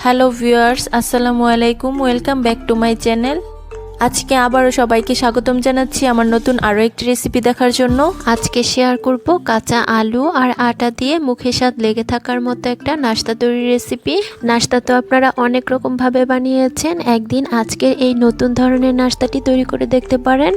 Hello viewers, আসসালামু আলাইকুম। Welcome back to my channel. আজকে আবারও সবাইকে স্বাগতম জানাচ্ছি আমার নতুন আরও একটি রেসিপি দেখার জন্য। আজকে শেয়ার করব কাঁচা আলু আর আটা দিয়ে মুখে স্বাদ লেগে থাকার মতো একটা নাস্তা তৈরির রেসিপি। নাস্তা তো আপনারা অনেক রকমভাবে বানিয়েছেন, একদিন আজকের এই নতুন ধরনের নাস্তাটি তৈরি করে দেখতে পারেন।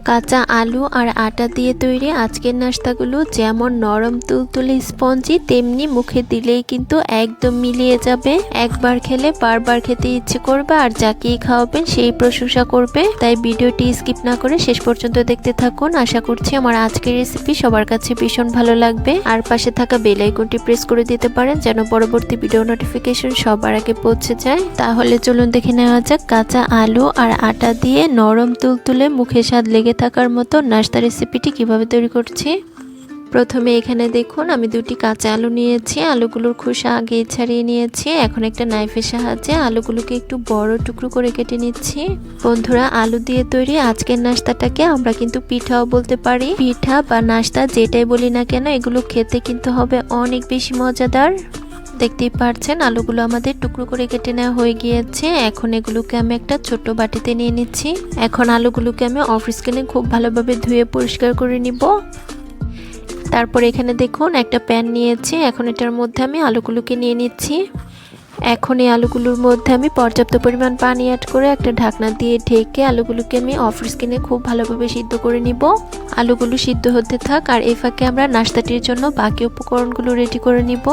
কাঁচা আলু আর আটা দিয়ে তৈরি আজকের নাস্তাগুলো যেমন নরম তুলতুলে স্পঞ্জি, তেমনি মুখে দিলেই কিন্তু একদম মিলিয়ে যাবে। একবার খেলে বারবার খেতে ইচ্ছে করবে, আর যাকেই খাওয়াবেন সেই প্রশংসা করবে। তাই ভিডিওটি স্কিপ না করে শেষ পর্যন্ত দেখতে থাকুন। আশা করছি আমার আজকের রেসিপি সবার কাছে ভীষণ ভালো লাগবে। আর পাশে থাকা বেল আইকনটি প্রেস করে দিতে পারেন যেন পরবর্তী ভিডিও নোটিফিকেশন সবার আগে পৌঁছে যায়। তাহলে চলুন দেখে নেওয়া যাক কাঁচা আলু আর আটা দিয়ে নরম তুলতুলে মুখে স্বাদ লেগে থাকার মতো নাস্তা রেসিপিটি কিভাবে তৈরি করছি। প্রথমে এখানে দেখুন আমি দুটি কাঁচা আলু নিয়েছি, আলুগুলোর খোসা আগে ছাড়িয়ে নিয়েছি। এখন একটা নাইফের সাহায্যে আলুগুলোকে একটু বড় টুকরো করে কেটে নিচ্ছি। বন্ধুরা, আলু দিয়ে তৈরি আজকের নাস্তাটাকে আমরা কিন্তু পিঠাও বলতে পারি। পিঠা বা নাস্তা যেটাই বলি না কেন, এগুলো খেতে কিন্তু হবে অনেক বেশি মজাদার। দেখতেই পাচ্ছেন আলুগুলো আমাদের টুকরো করে কেটে নেওয়া হয়ে গিয়েছে। এখন এগুলোকে আমি একটা ছোট্ট বাটিতে নিয়ে নিচ্ছি। এখন আলুগুলোকে আমি অফ স্ক্রিনে খুব ভালোভাবে ধুয়ে পরিষ্কার করে নিব। তারপর এখানে দেখুন একটা প্যান নিয়েছি, এখন এটার মধ্যে আমি আলুগুলোকে নিয়ে নিচ্ছি। এখন এই আলুগুলোর মধ্যে আমি পর্যাপ্ত পরিমাণ পানি অ্যাড করে একটা ঢাকনা দিয়ে ঢেকে আলুগুলোকে আমি অফ স্ক্রিনে খুব ভালোভাবে সিদ্ধ করে নিব। আলুগুলো সিদ্ধ হতে থাক, আর এই ফাঁকে আমরা নাস্তাটির জন্য বাকি উপকরণগুলো রেডি করে নিব।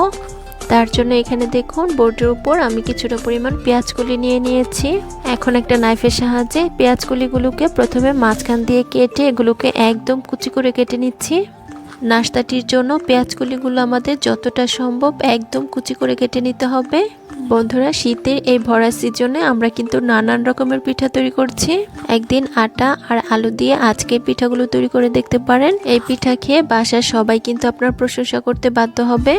তার জন্য এখানে দেখুন বোর্ডের উপর আমি কিছুটা পরিমাণ পেঁয়াজ কলি নিয়ে নিয়েছি। এখন একটা নাইফের সাহায্যে পেঁয়াজ কলিগুলোকে প্রথমে মাঝখান দিয়ে কেটে এগুলোকে একদম কুচি করে কেটে নিচ্ছি। নাস্তাটির জন্য পেঁয়াজ কলিগুলো আমাদের যতটা সম্ভব একদম কুচি করে কেটে নিতে হবে। বন্ধুরা, শীতের এই ভরা সিজনে আমরা কিন্তু নানান রকমের পিঠা তৈরি করছি। একদিন আটা আর আলু দিয়ে আজকে পিঠাগুলো তৈরি করে দেখতে পারেন। এই পিঠা খেয়ে বাসার সবাই কিন্তু আপনার প্রশংসা করতে বাধ্য হবে।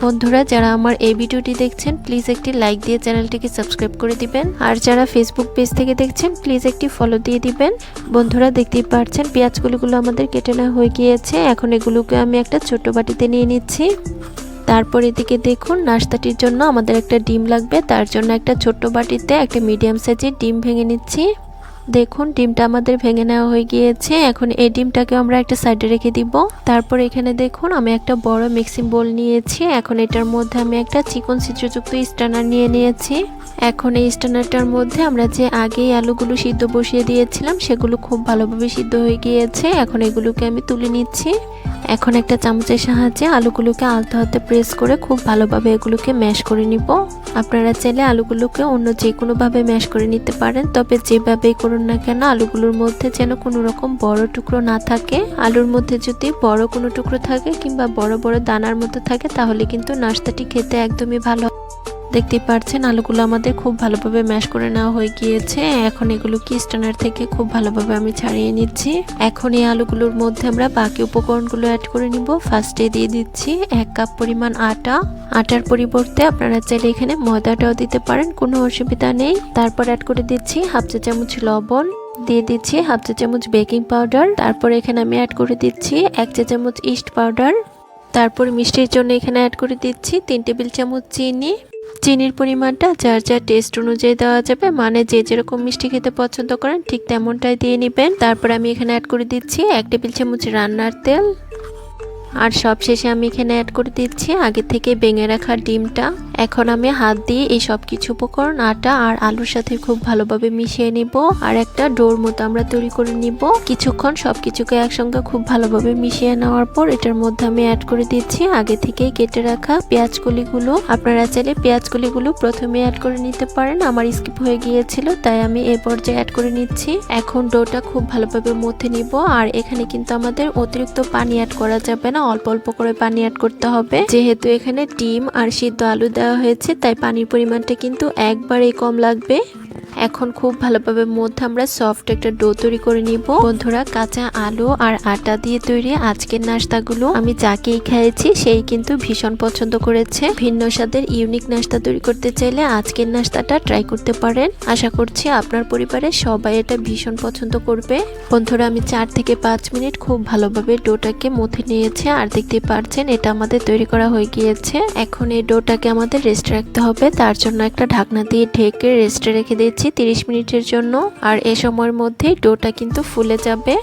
বন্ধুরা, যারা আমার এই ভিডিওটি দেখছেন প্লিজ একটি লাইক দিয়ে চ্যানেলটিকে সাবস্ক্রাইব করে দিবেন, আর যারা ফেসবুক পেজ থেকে দেখছেন প্লিজ একটি ফলো দিয়ে দিবেন। বন্ধুরা, দেখতেই পাচ্ছেন পেঁয়াজগুলো আমাদের কেটে নেওয়া হয়ে গিয়েছে। এখন এগুলোকে আমি একটা ছোট বাটিতে নিয়ে নিচ্ছি। তারপর এদিকে দেখুন নাস্তাটির জন্য আমাদের একটা ডিম লাগবে। তার জন্য একটা ছোট্ট বাটিতে একটা মিডিয়াম সাইজের ডিম ভেঙে নিচ্ছি। দেখুন ডিমটা আমাদের ভেঙে নেওয়া হয়ে গিয়েছে। এখন এই ডিমটাকে আমরা একটা সাইডে রেখে দিব। তারপর এখানে দেখুন আমি একটা বড় মিক্সিং বোল নিয়েছি। এখন এটার মধ্যে আমি একটা চিকন ছিদ্রযুক্ত স্ট্যানার নিয়ে নিয়েছি। এখন এই স্ট্যানারটার মধ্যে আমরা যে আগেই আলুগুলো সিদ্ধ বসিয়ে দিয়েছিলাম সেগুলো খুব ভালোভাবে সিদ্ধ হয়ে গিয়েছে। এখন এগুলোকে আমি তুলে নিচ্ছি। এখন একটা চামচের সাহায্যে আলুগুলোকে আলতো হাতে প্রেস করে খুব ভালোভাবে এগুলোকে ম্যাশ করে নিব। আপনারা চাইলে আলুগুলোকে অন্য যে কোনোভাবে ম্যাশ করে নিতে পারেন, তবে যেভাবেই করুন না কেন আলুগুলোর মধ্যে যেন কোনো রকম বড় টুকরো না থাকে। আলুর মধ্যে যদি বড় কোনো টুকরো থাকে কিংবা বড় বড় দানার মতো থাকে তাহলে কিন্তু নাস্তাটি খেতে একদমই ভালো। দেখতেই পাচ্ছেন আলুগুলো আমাদের খুব ভালোভাবে ম্যাশ করে নেওয়া হয়ে গিয়েছে। এখন এগুলোকে স্ট্যানার থেকে খুব ভালোভাবে আমি ছাড়িয়ে নিচ্ছি। এখন এই আলুগুলোর মধ্যে আমরা বাকি উপকরণগুলো অ্যাড করে নিব। ফার্স্টে দিয়ে দিচ্ছি 1 কাপ পরিমাণ আটা। আটার পরিবর্তে আপনারা চাইলে এখানে ময়দাটাও দিতে পারেন, কোনো অসুবিধা নেই। তারপর অ্যাড করে দিচ্ছি হাফ চা চামচ লবণ, দিয়ে দিচ্ছি হাফ চা চামচ বেকিং পাউডার। তারপর এখানে আমি অ্যাড করে দিচ্ছি 1 চা চামচ ইস্ট পাউডার। তারপর মিষ্টির জন্য এখানে অ্যাড করে দিচ্ছি 3 টেবিল চামচ চিনি। চিনির পরিমাণটা যার যার টেস্ট অনুযায়ী দেওয়া যাবে, মানে যে যেরকম মিষ্টি খেতে পছন্দ করেন ঠিক তেমনটাই দিয়ে নেবেন। তারপর আমি এখানে অ্যাড করে দিচ্ছি 1 টেবিল চামচ রান্নার তেল। আর সবশেষে আমি এখানে অ্যাড করে দিচ্ছি আগে থেকে ভেঙে রাখা ডিমটা। এখন আমি হাত দিয়ে এই সব কিছু উপকরণ আটা আর আলুর সাথে খুব ভালোভাবে মিশিয়ে নিব, আর একটা ডোর মতো আমরা তৈরি করে নিব। কিছুক্ষণ সবকিছুকে একসঙ্গে খুব ভালোভাবে মিশিয়ে নেওয়ার পর এটার মধ্যে আমি অ্যাড করে দিচ্ছি আগে থেকে কেটে রাখা পেঁয়াজ কলিগুলো। আপনারা চাইলে পেঁয়াজ কলিগুলো প্রথমে অ্যাড করে নিতে পারেন, আমার স্কিপ হয়ে গিয়েছিল তাই আমি এই পর্যায়ে অ্যাড করে নিচ্ছি। এখন ডোটা খুব ভালোভাবে মথে নিব, আর এখানে কিন্তু আমাদের অতিরিক্ত পানি অ্যাড করা যাবে না, অল্প অল্প করে পানি অ্যাড করতে হবে। যেহেতু এখানে ডিম আর সিদ্ধ আলু দেওয়া হয়েছে তাই পানির পরিমাণটা কিন্তু একবারেই কম লাগবে। এখন খুব ভালোভাবে মধ্যে আমরা সফট একটা ডো তৈরি করে নিব। বন্ধুরা, কাঁচা আলু আর আটা দিয়ে তৈরি আজকের নাস্তাগুলো আমি যাকেই খেয়েছি সেই কিন্তু ভীষণ পছন্দ করেছে। ভিন্ন স্বাদের ইউনিক নাস্তা তৈরি করতে চাইলে আজকের নাস্তাটা ট্রাই করতে পারেন। আশা করছি আপনার পরিবারের সবাই এটা ভীষণ পছন্দ করবে। বন্ধুরা, আমি 4 থেকে 5 মিনিট খুব ভালোভাবে ডোটাকে মথে নিয়েছি আর দেখতে পাচ্ছেন এটা আমাদের তৈরি করা হয়ে গিয়েছে। এখন এই ডোটাকে আমাদের রেস্টে রাখতে হবে। তার জন্য একটা ঢাকনা দিয়ে ঢেকে রেস্টে রেখে দিয়েছি 30 মিনিটের জন্য। আর এই সময়ের মধ্যেই ডোটা কিন্তু ফুলে যাবে।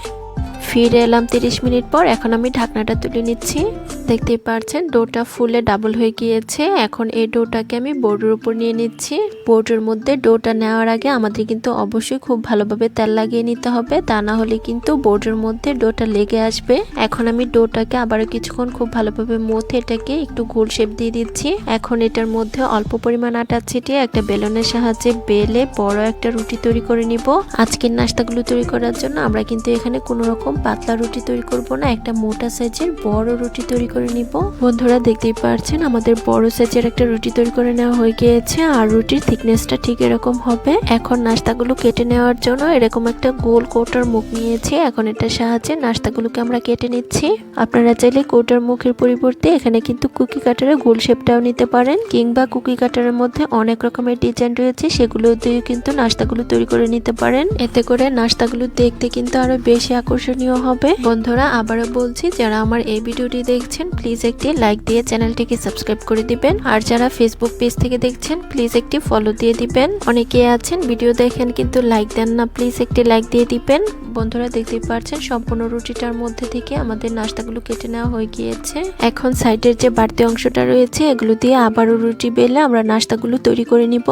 ফিরে এলাম 30 মিনিট পর। এখন আমি ঢাকনাটা তুলে নিচ্ছি। দেখতেই পাচ্ছেন ডোটা ফুলে ডাবল হয়ে গিয়েছে। এখন এই ডোটাকে আমি বোর্ডের উপর নিয়ে নিচ্ছি। বোর্ডের মধ্যে ডোটা নেওয়ার আগে আমাদের কিন্তু অবশ্যই খুব ভালোভাবে তেল লাগিয়ে নিতে হবে, তা না হলে কিন্তু বোর্ডের মধ্যে ডোটা লেগে আসবে। এখন আমি ডোটাকে আবারও কিছুক্ষণ খুব ভালোভাবে মথে এটাকে একটু গোল শেপ দিয়ে দিচ্ছি। এখন এটার মধ্যে অল্প পরিমাণ আটা ছিটিয়ে একটা বেলনের সাহায্যে বেলে বড় একটা রুটি তৈরি করে নিব। আজকের নাস্তাগুলো তৈরি করার জন্য আমরা কিন্তু এখানে কোনো রকম পাতলা রুটি তৈরি করব না, একটা মোটা সাইজের বড় রুটি তৈরি করে নিব। বন্ধুরা, দেখতেই পাচ্ছেন আমাদের বড় সাইজের একটা রুটি তৈরি করে নেওয়া হয়ে গিয়েছে আর রুটির থিকনেসটা ঠিক এরকম হবে। এখন নাস্তাগুলো কেটে নেওয়ার জন্য এরকম একটা গোল কৌটার মুখ নিয়েছি। এখন এটার সাহায্যে নাস্তাগুলোকে আমরা কেটে নিচ্ছি। আপনারা চাইলে কৌটার মুখের পরিবর্তে এখানে কিন্তু কুকি কাটারে গোল শেপটাও নিতে পারেন, কিংবা কুকি কাটারের মধ্যে অনেক রকমের ডিজাইন রয়েছে, সেগুলো দিয়ে কিন্তু নাস্তাগুলো তৈরি করে নিতে পারেন। এতে করে নাস্তাগুলো দেখতে কিন্তু আরো বেশি আকর্ষণীয় হবে। বন্ধুরা, আবারও বলছি, যারা আমার এই ভিডিওটি দেখছেন প্লিজ একটি লাইক দিয়ে চ্যানেলটিকে সাবস্ক্রাইব করে দিবেন। আর যারা ফেসবুক পেজ থেকে দেখছেন প্লিজ একটি ফলো দিয়ে দিবেন। অনেকে আছেন ভিডিও দেখেন কিন্তু লাইক দেন না, প্লিজ একটি লাইক দিয়ে দিবেন। বন্ধুরা, দেখতেই পাচ্ছেন সম্পূর্ণ রুটিটার মধ্যে থেকে আমাদের নাস্তাগুলো কেটে নেওয়া হয়ে গিয়েছে। এখন সাইডের যে বাড়তি অংশটা রয়েছে এগুলো দিয়ে আবারও রুটি বেলে আমরা নাস্তাগুলো তৈরি করে নিব।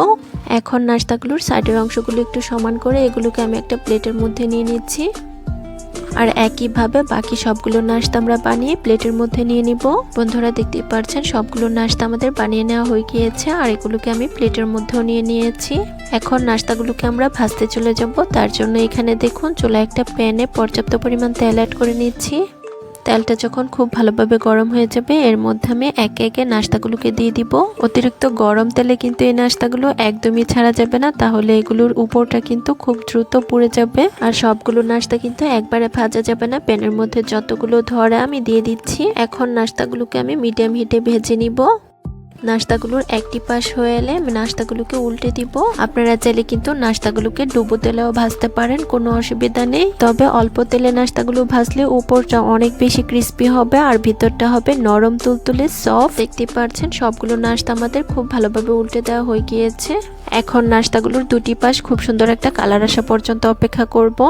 এখন নাস্তাগুলোর সাইডের অংশগুলো একটু সমান করে এগুলোকে আমি একটা প্লেটের মধ্যে নিয়ে নিচ্ছি। আর একইভাবে বাকি সবগুলো নাস্তা আমরা বানিয়ে প্লেটের মধ্যে নিয়ে নিব। বন্ধুরা, দেখতেই পাচ্ছেন সবগুলো নাস্তা আমাদের বানিয়ে নেওয়া হয়ে গিয়েছে আর এগুলোকে আমি প্লেটের মধ্যেও নিয়ে নিয়েছি। এখন নাস্তাগুলোকে আমরা ভাজতে চলে যাব। তার জন্য এখানে দেখুন চুলায় একটা প্যানে পর্যাপ্ত পরিমাণ তেল অ্যাড করে নিচ্ছি। তেলটা যখন খুব ভালোভাবে গরম হয়ে যাবে এর মধ্যে আমি একে একে নাস্তাগুলোকে দিয়ে দিব। অতিরিক্ত গরম তেলে কিন্তু এই নাস্তাগুলো একদমই ছাড়া যাবে না, তাহলে এগুলোর উপরটা কিন্তু খুব দ্রুত পুড়ে যাবে। আর সবগুলো নাস্তা কিন্তু একবারে ভাজা যাবে না, প্যানের মধ্যে যতগুলো ধরে আমি দিয়ে দিচ্ছি। এখন নাস্তাগুলোকে আমি মিডিয়াম হিটে ভেজে নিব। নাস্তাগুলোর একটি পাশ হয়ে এলে আমি নাস্তাগুলোকে উল্টে দিব। আপনারা চাইলে কিন্তু নাস্তাগুলোকে ডুবো তেলেও ভাজতে পারেন, কোনো অসুবিধা নেই। তবে অল্প তেলে নাস্তাগুলো ভাজলে উপরটা অনেক বেশি ক্রিস্পি হবে আর ভিতরটা হবে নরম তুলতুলে সফট। দেখতে পাচ্ছেন সবগুলো নাস্তা আমাদের খুব ভালোভাবে উল্টে দেওয়া হয়ে গিয়েছে। এখন নাস্তাগুলোর দুটি পাশ খুব সুন্দর একটা কালার আসা পর্যন্ত অপেক্ষা করব।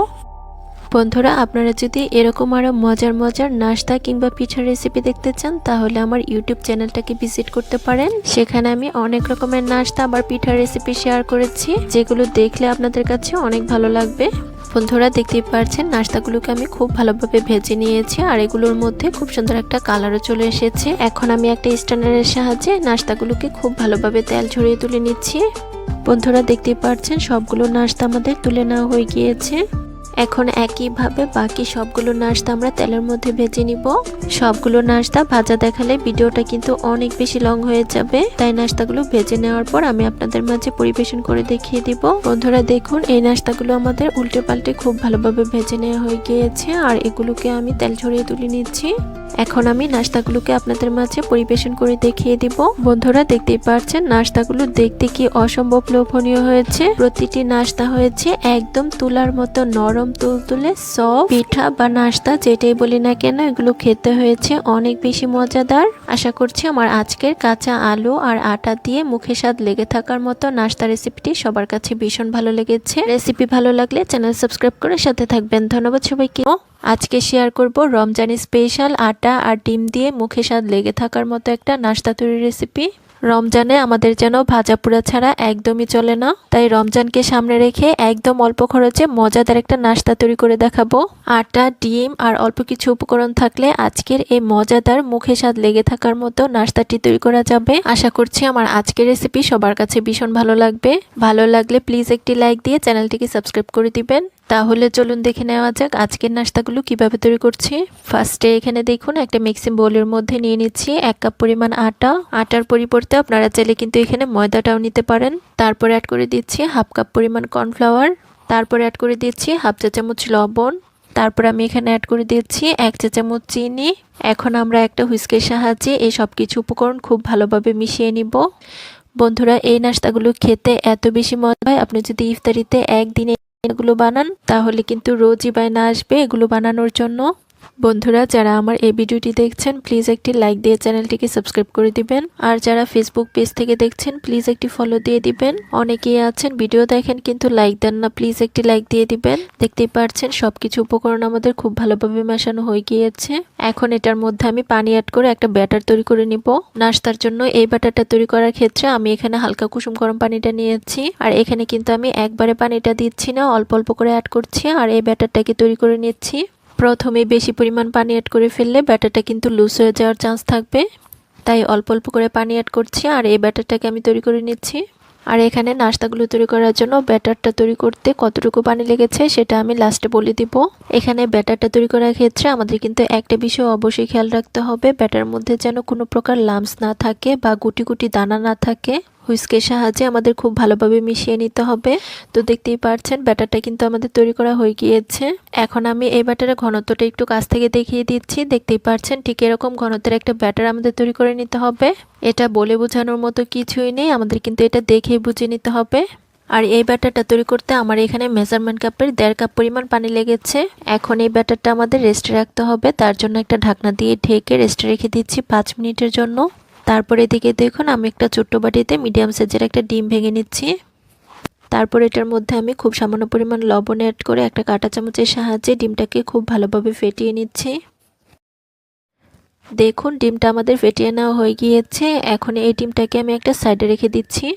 বন্ধুরা, আপনারা যদি এরকম আরো মজার মজার নাস্তা কিংবা পিঠার রেসিপি দেখতে চান তাহলে আমার ইউটিউব চ্যানেলটাকে ভিজিট করতে পারেন। সেখানে আমি অনেক রকমের নাস্তা আবার পিঠার রেসিপি শেয়ার করেছি, যেগুলো দেখলে আপনাদের কাছে অনেক ভালো লাগবে। বন্ধুরা, দেখতেই পাচ্ছেন নাস্তাগুলোকে আমি খুব ভালোভাবে ভেজে নিয়েছি আর এগুলোর মধ্যে খুব সুন্দর একটা কালারও চলে এসেছে। এখন আমি একটা স্ট্যান্ডারের সাহায্যে নাস্তাগুলোকে খুব ভালোভাবে তেল ঝরিয়ে তুলে নিচ্ছি। বন্ধুরা, দেখতেই পাচ্ছেন সবগুলো নাস্তা আমাদের তুলে নেওয়া হয়ে গিয়েছে। এখন একইভাবে বাকি সবগুলো নাস্তা আমরা তেলের মধ্যে ভেজে নিব। সবগুলো নাস্তা ভাজা দেখালে ভিডিওটা কিন্তু অনেক বেশি লং হয়ে যাবে, তাই নাস্তাগুলো ভেজে নেওয়ার পর আমি আপনাদের মাঝে পরিবেশন করে দেখিয়ে দিব। বন্ধুরা, দেখুন এই নাস্তাগুলো আমাদের উল্টে পাল্টে খুব ভালোভাবে ভেজে নেওয়া হয়ে গিয়েছে আর এগুলোকে আমি তেল ঝরিয়ে তুলে নিচ্ছি। এখন আমি নাস্তাগুলোকে আপনাদের মাঝে পরিবেশন করে দেখিয়ে দিব। বন্ধুরা, দেখতেই পাচ্ছেন নাস্তাগুলো দেখতে কি অসম্ভব লোভনীয় হয়েছে। প্রতিটি নাস্তা হয়েছে একদম তুলার মতো নরম তুলতুলে সফট। পিঠা বা নাস্তা যেটাই বলি না কেন এগুলো খেতে হয়েছে অনেক বেশি মজাদার। আশা করছি আমার আজকের কাঁচা আলু আর আটা দিয়ে মুখে স্বাদ লেগে থাকার মতো নাস্তা রেসিপিটি সবার কাছে ভীষণ ভালো লেগেছে। রেসিপি ভালো লাগলে চ্যানেল সাবস্ক্রাইব করে সাথে থাকবেন। ধন্যবাদ সবাইকে। আজকে শেয়ার করব রমজানি স্পেশাল আটা আর ডিম দিয়ে মুখে স্বাদ লেগে থাকার মতো একটা নাস্তা তৈরির রেসিপি। রমজানে আমাদের যেন ভাজা পোড়া ছাড়া একদমই চলে না, তাই রমজানকে সামনে রেখে একদম অল্প খরচে মজাদার একটা নাস্তা তৈরি করে দেখাবো। আটা, ডিম আর অল্প কিছু উপকরণ থাকলে আজকের এই মজাদার মুখে স্বাদ লেগে থাকার মতো নাস্তাটি তৈরি করা যাবে। আশা করছি আমার আজকের রেসিপি সবার কাছে ভীষণ ভালো লাগবে। ভালো লাগলে প্লিজ একটি লাইক দিয়ে চ্যানেলটিকে সাবস্ক্রাইব করে দিবেন। তাহলে চলুন দেখে নেওয়া যাক আজকের নাস্তাগুলো কিভাবে তৈরি করছি। ফার্স্টে এখানে দেখুন একটা মিক্সিং বোলের মধ্যে নিয়ে নিচ্ছি 1 কাপ পরিমাণ আটা। আটার পরিবর্তে পরিবর্তে আপনারা চাইলে কিন্তু এখানে ময়দাটাও নিতে পারেন। তারপর অ্যাড করে দিচ্ছি হাফ কাপ পরিমাণ কর্নফ্লাওয়ার। তারপর অ্যাড করে দিচ্ছি হাফ চা চামচ লবণ। তারপর আমি এখানে অ্যাড করে দিচ্ছি 1 চা চামচ চিনি। এখন আমরা একটা হুইস্কের সাহায্যে এই সব কিছু উপকরণ খুব ভালোভাবে মিশিয়ে নিব। বন্ধুরা, এই নাস্তাগুলো খেতে এত বেশি মজা হয়, আপনি যদি ইফতারিতে একদিনে এগুলো বানান তাহলে কিন্তু রোজই বায়না আসবে এগুলো বানানোর জন্য। বন্ধুরা, যারা আমার এই ভিডিওটি দেখছেন প্লিজ একটি লাইক দিয়ে চ্যানেলটিকে সাবস্ক্রাইব করে দিবেন। আর যারা ফেসবুক পেজ থেকে দেখছেন প্লিজ একটি ফলো দিয়ে দিবেন। অনেকেই আছেন ভিডিও দেখেন কিন্তু লাইক দেন না, প্লিজ একটি লাইক দিয়ে দিবেন। দেখতেই পাচ্ছেন সবকিছু উপকরণ আমাদের খুব ভালোভাবে মেশানো হয়ে গিয়েছে। এখন এটার মধ্যে আমি পানি অ্যাড করে একটা ব্যাটার তৈরি করে নিব। নাস্তার জন্য এই ব্যাটারটা তৈরি করার ক্ষেত্রে আমি এখানে হালকা কুসুম গরম পানিটা নিয়েছি। আর এখানে কিন্তু আমি একবারে পানিটা দিচ্ছি না, অল্প অল্প করে অ্যাড করছি আর এই ব্যাটারটাকে তৈরি করে নিচ্ছি। প্রথমে বেশি পরিমাণ পানি অ্যাড করে ফেললে ব্যাটারটা কিন্তু লুজ হয়ে যাওয়ার চান্স থাকবে, তাই অল্প অল্প করে পানি অ্যাড করছি আর এই ব্যাটারটাকে আমি তৈরি করে নিচ্ছি। আর এখানে নাস্তাগুলো তৈরি করার জন্য ব্যাটারটা তৈরি করতে কতটুকু পানি লেগেছে সেটা আমি লাস্টে বলে দিব। এখানে ব্যাটারটা তৈরি করার ক্ষেত্রে আমাদের কিন্তু একটা বিষয় অবশ্যই খেয়াল রাখতে হবে, ব্যাটার মধ্যে যেন কোনো প্রকার লাম্পস না থাকে বা গুটি গুটি দানা না থাকে। হুইস্কের সাহায্যে আমাদের খুব ভালোভাবে মিশিয়ে নিতে হবে। তো দেখতেই পাচ্ছেন ব্যাটারটা কিন্তু আমাদের তৈরি করা হয়ে গিয়েছে। এখন আমি এই ব্যাটারের ঘনত্বটা একটু কাছ থেকে দেখিয়ে দিচ্ছি। দেখতেই পাচ্ছেন ঠিক এরকম ঘনত্বের একটা ব্যাটার আমাদের তৈরি করে নিতে হবে। এটা বলে বোঝানোর মতো কিছুই নেই, আমাদের কিন্তু এটা দেখেই বুঝে নিতে হবে। আর এই ব্যাটারটা তৈরি করতে আমার এখানে মেজারমেন্ট কাপের 1.5 কাপ পরিমাণ পানি লেগেছে। এখন এই ব্যাটারটা আমাদের রেস্টে রাখতে হবে, তার জন্য একটা ঢাকনা দিয়ে ঢেকে রেস্টে রেখে দিচ্ছি 5 মিনিটের জন্য। তারপর এদিকে দেখুন আমি একটা ছোট্ট বাটিতে মিডিয়াম সাইজের একটা ডিম ভেঙে নিচ্ছি। তারপর এটার মধ্যে আমি খুব সামান্য পরিমাণ লবণ অ্যাড করে একটা কাঁটা চামচের সাহায্যে ডিমটাকে খুব ভালোভাবে ফেটিয়ে নিচ্ছি। দেখুন ডিমটা আমাদের ফেটিয়ে নেওয়া হয়ে গিয়েছে। এখন এই ডিমটাকে আমি একটা সাইডে রেখে দিচ্ছি।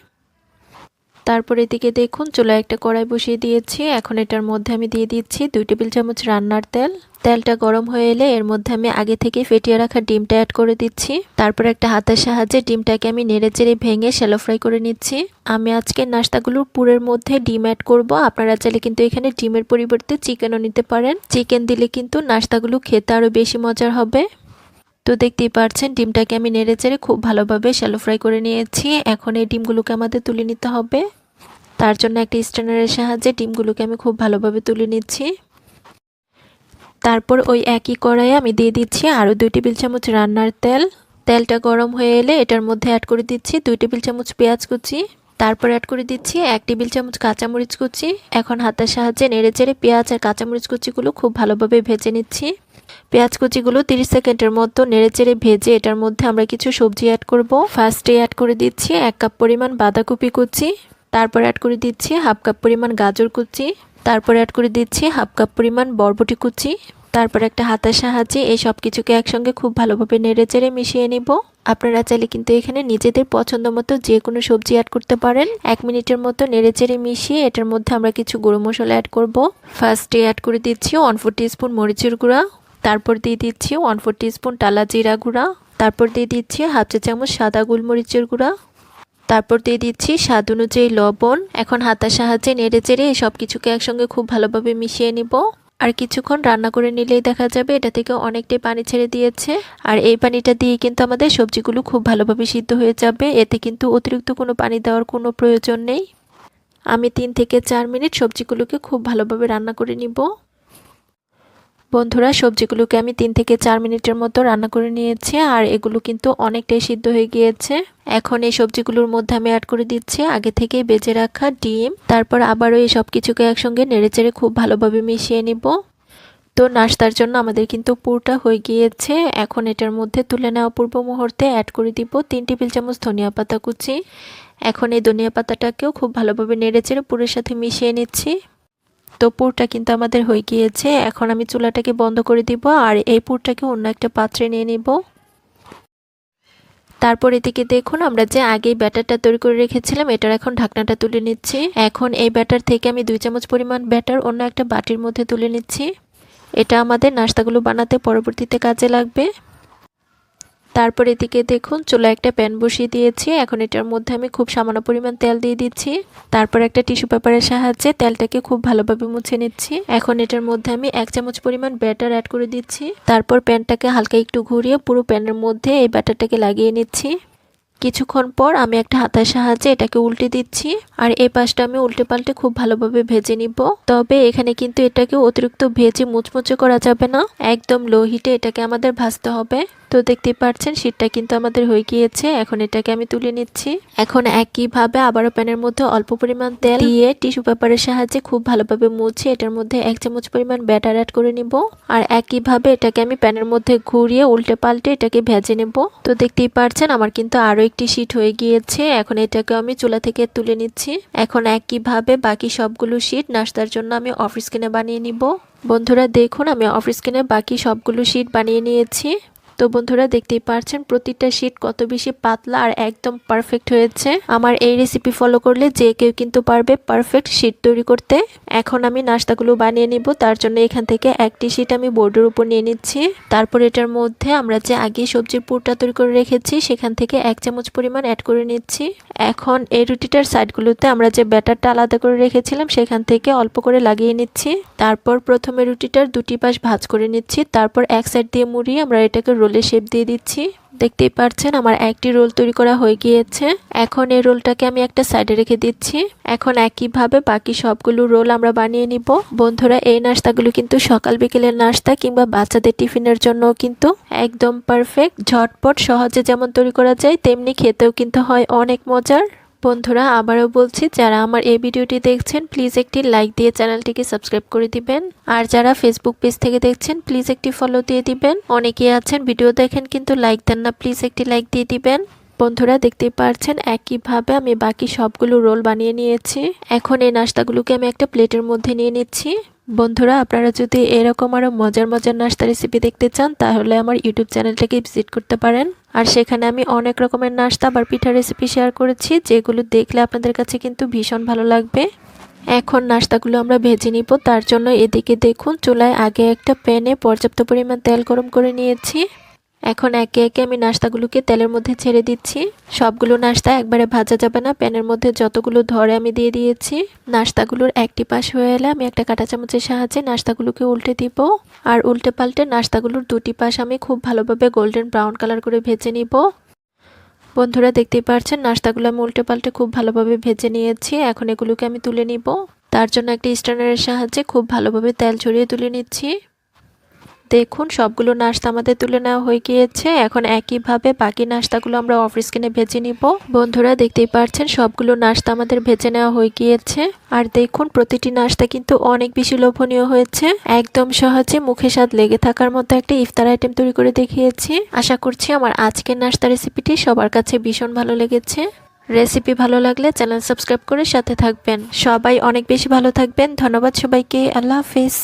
তারপর এদিকে দেখুন চুলায় একটা কড়াই বসিয়ে দিয়েছি। এখন এটার মধ্যে আমি দিয়ে দিচ্ছি 2 টেবিল চামচ রান্নার তেল। তেলটা গরম হয়ে এলে এর মধ্যে আমি আগে থেকে ফেটিয়ে রাখা ডিমটা অ্যাড করে দিচ্ছি। তারপর একটা হাতের সাহায্যে ডিমটাকে আমি নেড়েচেড়ে ভেঙে শ্যালো ফ্রাই করে নিচ্ছি। আমি আজকে নাস্তাগুলোর পুরের মধ্যে ডিম অ্যাড করব, আপনারা চাইলে কিন্তু এখানে ডিমের পরিবর্তে চিকেনও নিতে পারেন। চিকেন দিলে কিন্তু নাস্তাগুলো খেতে আরও বেশি মজার হবে। তো দেখতেই পাচ্ছেন ডিমটাকে আমি নেড়েচেড়ে খুব ভালোভাবে শ্যালো ফ্রাই করে নিয়েছি। এখন এই ডিমগুলোকে আমাদের তুলে নিতে হবে। তার জন্য একটা স্ট্রেনারের সাহায্যে ডিমগুলোকে আমি খুব ভালোভাবে তুলে নিচ্ছি। তারপর ওই একই কড়াইয়ে আমি দিয়ে দিচ্ছি আরও 2 টেবিল চামচ রান্নার তেল। তেলটা গরম হয়ে এলে এটার মধ্যে অ্যাড করে দিচ্ছি 2 টেবিল চামচ পেঁয়াজ কুচি। তারপর অ্যাড করে দিচ্ছি 1 টেবিল চামচ কাঁচামরিচ কুচি। এখন হাতের সাহায্যে নেড়েচেড়ে পেঁয়াজ আর কাঁচামরিচ কুচিগুলো খুব ভালোভাবে ভেজে নিচ্ছি। পেঁয়াজ কুচিগুলো 30 সেকেন্ডের মতো নেড়েচেড়ে ভেজে এটার মধ্যে আমরা কিছু সবজি অ্যাড করব। ফার্স্টে অ্যাড করে দিচ্ছি 1 কাপ পরিমাণ বাঁধাকপি কুচি। তারপর অ্যাড করে দিচ্ছি হাফ কাপ পরিমাণ গাজর কুচি। তারপর অ্যাড করে দিচ্ছি হাফ কাপ পরিমাণ বরবটি কুচি। তারপর একটা হাতের সাহায্যে এই সব কিছুকে একসঙ্গে খুব ভালোভাবে নেড়েচেড়ে মিশিয়ে নিব। আপনারা চাইলে কিন্তু এখানে নিজেদের পছন্দ মতো যে কোনো সবজি অ্যাড করতে পারেন। 1 মিনিটের মতো নেড়েচেড়ে মিশিয়ে এটার মধ্যে আমরা কিছু গুঁড়ো মশলা অ্যাড করব। ফার্স্টে অ্যাড করে দিচ্ছি 1/4 টিস্পুন মরিচের গুঁড়া। তারপর দিয়ে দিচ্ছি 1/4 টিস্পুন টালা জিরা গুঁড়া। তারপর দিয়ে দিচ্ছি হাফ চা চামচ সাদা গোলমরিচের গুঁড়া। তারপর দিয়ে দিচ্ছি স্বাদ অনুযায়ী লবণ। এখন হাতার সাহায্যে নেড়েচেড়ে এই সব কিছুকে একসঙ্গে খুব ভালোভাবে মিশিয়ে নিব। আর কিছুক্ষণ রান্না করে নিলেই দেখা যাবে এটা থেকে অনেকটাই পানি ছেড়ে দিয়েছে। আর এই পানিটা দিয়ে কিন্তু আমাদের সবজিগুলো খুব ভালোভাবে সিদ্ধ হয়ে যাবে, এতে কিন্তু অতিরিক্ত কোনো পানি দেওয়ার কোনো প্রয়োজন নেই। আমি 3 থেকে 4 মিনিট সবজিগুলোকে খুব ভালোভাবে রান্না করে নিব। বন্ধুরা, সবজিগুলোকে আমি 3 থেকে 4 মিনিটের মতো রান্না করে নিয়েছি আর এগুলো কিন্তু অনেকটাই সিদ্ধ হয়ে গিয়েছে। এখন এই সবজিগুলোর মধ্যে আমি অ্যাড করে দিচ্ছি আগে থেকে বেজে রাখা ডিম। তারপর আবারও এই সব কিছুকে একসঙ্গে নেড়েচেড়ে খুব ভালোভাবে মিশিয়ে নিব। তো নাস্তার জন্য আমাদের কিন্তু পুরটা হয়ে গিয়েছে। এখন এটার মধ্যে তুলে নেওয়া পূর্ব মুহূর্তে অ্যাড করে দিব 3 টেবিল চামচ ধনিয়া পাতা কুচি। এখন এই ধনিয়া পাতাটাকেও খুব ভালোভাবে নেড়েচেড়ে পুরের সাথে মিশিয়ে নিচ্ছি। তো পুরটা কিন্তু আমাদের হয়ে গিয়েছে। এখন আমি চুলাটাকে বন্ধ করে দিব আর এই পুরটাকে অন্য একটা পাত্রে নিয়ে নিব। তারপর এদিকে দেখুন আমরা যে আগেই ব্যাটারটা তৈরি করে রেখেছিলাম এটার এখন ঢাকনাটা তুলে নিচ্ছি। এখন এই ব্যাটার থেকে আমি 2 চামচ পরিমাণ ব্যাটার অন্য একটা বাটির মধ্যে তুলে নিচ্ছি। এটা আমাদের নাস্তাগুলো বানাতে পরবর্তীতে কাজে লাগবে। তারপর এদিকে দেখুন চুলায় একটা প্যান বসিয়ে দিয়েছি। এখন এটার মধ্যে আমি খুব সামান্য পরিমাণ তেল দিয়ে দিচ্ছি। তারপর একটা টিস্যু পেপারের সাহায্যে তেলটাকে খুব ভালোভাবে মুছে নিচ্ছি। এখন এটার মধ্যে আমি 1 চামচ পরিমাণ ব্যাটার অ্যাড করে দিচ্ছি। তারপর প্যানটাকে হালকা একটু ঘুরিয়ে পুরো প্যানের মধ্যে এই ব্যাটারটাকে লাগিয়ে নিচ্ছি। কিছুক্ষণ পর আমি একটা হাতার সাহায্যে এটাকে উল্টে দিচ্ছি আর এই পাশটা আমি উল্টে পাল্টে খুব ভালোভাবে ভেজে নিব। তবে এখানে কিন্তু এটাকে অতিরিক্ত ভেজে মুচমুচে করা যাবে না, একদম লো হিটে এটাকে আমাদের ভাজতে হবে। তো দেখতেই পাচ্ছেন শীটটা কিন্তু আমাদের হয়ে গিয়েছে। এখন এটাকে আমি তুলে নিচ্ছি। এখন একইভাবে আবারও প্যানের মধ্যে অল্প পরিমাণ তেল দিয়ে টিস্যু পেপারের সাহায্যে খুব ভালোভাবে মুছে এটার মধ্যে 1 চামচ পরিমাণ ব্যাটার অ্যাড করে নিব। আর একইভাবে এটাকে আমি প্যানের মধ্যে ঘুরিয়ে উল্টে পাল্টে এটাকে ভেজে নেব। তো দেখতেই পাচ্ছেন আমার কিন্তু আরো একটি শীট হয়ে গিয়েছে। এখন এটাকে আমি চুলা থেকে তুলে নিচ্ছি। এখন একইভাবে বাকি সবগুলো শীট নাস্তার জন্য আমি অফ স্ক্রিনে বানিয়ে নিব। বন্ধুরা দেখুন আমি অফ স্ক্রিনে বাকি সবগুলো শীট বানিয়ে নিয়েছি। তো বন্ধুরা দেখতেই পাচ্ছেন প্রতিটা শীট কত বেশি পাতলা আর একদম পারফেক্ট হয়েছে। আমার এই রেসিপি ফলো করলে যে কেউ কিন্তু পারবে পারফেক্ট শীট তৈরি করতে। এখন আমি নাস্তাগুলো বানিয়ে নিব। তার জন্য এখান থেকে একটি শীট আমি বোর্ডের উপর নিয়ে নিচ্ছি। তারপর এটার মধ্যে আমরা যে আগে সবজির পুরটা তৈরি করে রেখেছি সেখান থেকে 1 চামচ পরিমাণ অ্যাড করে নিচ্ছি। এখন এই রুটিটার সাইডগুলোতে আমরা যে ব্যাটারটা আলাদা করে রেখেছিলাম সেখান থেকে অল্প করে লাগিয়ে নিচ্ছি। তারপর প্রথমে রুটিটার দুটি পাশ ভাঁজ করে নিচ্ছি। তারপর এক সাইড দিয়ে মুড়িয়ে আমরা এটাকে রোলের শেপ দিয়ে দিচ্ছি। দেখতেই পাচ্ছেন আমার একটি রোল তৈরি করা হয়ে গিয়েছে। এখন এই রোলটাকে আমি একটা সাইডে রেখে দিচ্ছি। এখন একইভাবে বাকি সবগুলো রোল আমরা বানিয়ে নিব। বন্ধুরা এই নাস্তাগুলো কিন্তু সকাল বিকেলের নাস্তা কিংবা বাচ্চাদের টিফিনের জন্য কিন্তু একদম পারফেক্ট, ঝটপট সহজে যেমন তৈরি করা যায় তেমনি খেতেও কিন্তু হয় অনেক মজার। বন্ধুরা আবারও বলছি, যারা আমার এই ভিডিওটি দেখছেন প্লিজ একটি লাইক দিয়ে চ্যানেলটিকে সাবস্ক্রাইব করে দিবেন। আর যারা ফেসবুক পেজ থেকে দেখছেন প্লিজ একটি ফলো দিয়ে দিবেন। অনেকেই আছেন ভিডিও দেখেন কিন্তু লাইক দেন না, প্লিজ একটি লাইক দিয়ে দিবেন। বন্ধুরা দেখতেই পাচ্ছেন একইভাবে আমি বাকি সবগুলো রোল বানিয়ে নিয়েছি। এখন এই নাস্তাগুলোকে আমি একটা প্লেটের মধ্যে নিয়ে নিচ্ছি। বন্ধুরা আপনারা যদি এরকম আরো মজার মজার নাস্তা রেসিপি দেখতে চান তাহলে আমার ইউটিউব চ্যানেলটাকে ভিজিট করতে পারেন। আর সেখানে আমি অনেক রকমের নাস্তা বা পিঠা রেসিপি শেয়ার করেছি, যেগুলো দেখলে আপনাদের কাছে কিন্তু ভীষণ ভালো লাগবে। এখন নাস্তাগুলো আমরা ভেজে নিব। তার জন্য এদিকে দেখুন চুলায় আগে একটা প্যানে পর্যাপ্ত পরিমাণ তেল গরম করে নিয়েছি। এখন একে একে আমি নাস্তাগুলোকে তেলের মধ্যে ছেড়ে দিচ্ছি। সবগুলো নাস্তা একবারে ভাজা যাবে না, প্যানের মধ্যে যতগুলো ধরে আমি দিয়ে দিয়েছি। নাস্তাগুলোর একটি পাশ হয়ে এলে আমি একটা কাঁটা চামচের সাহায্যে নাস্তাগুলোকে উল্টে দিব। আর উল্টে পাল্টে নাস্তাগুলোর দুটি পাশ আমি খুব ভালোভাবে গোল্ডেন ব্রাউন কালার করে ভেজে নিব। বন্ধুরা দেখতেই পাচ্ছেন নাস্তাগুলো আমি উল্টে পাল্টে খুব ভালোভাবে ভেজে নিয়েছি। এখন এগুলোকে আমি তুলে নিব। তার জন্য একটা স্ট্যান্ডারের সাহায্যে খুব ভালোভাবে তেল ছড়িয়ে তুলে নিচ্ছি। দেখুন সবগুলো নাস্তা আমাদের তুলে নেওয়া হয়ে গিয়েছে। এখন একইভাবে বাকি নাস্তাগুলো আমরা অফ স্ক্রিনে ভেজে নিব। বন্ধুরা দেখতেই পাচ্ছেন সবগুলো নাস্তা আমাদের ভেজে নেওয়া হয়ে গিয়েছে। আর দেখুন প্রতিটি নাস্তা কিন্তু অনেক বেশি লোভনীয় হয়েছে। একদম সহজে মুখে স্বাদ লেগে থাকার মতো একটা ইফতার আইটেম তৈরি করে দেখিয়েছি। আশা করছি আমার আজকের নাস্তা রেসিপিটি সবার কাছে ভীষণ ভালো লেগেছে। রেসিপি ভালো লাগলে চ্যানেল সাবস্ক্রাইব করে সাথে থাকবেন। সবাই অনেক বেশি ভালো থাকবেন। ধন্যবাদ সবাইকে। আল্লাহ হাফিজ।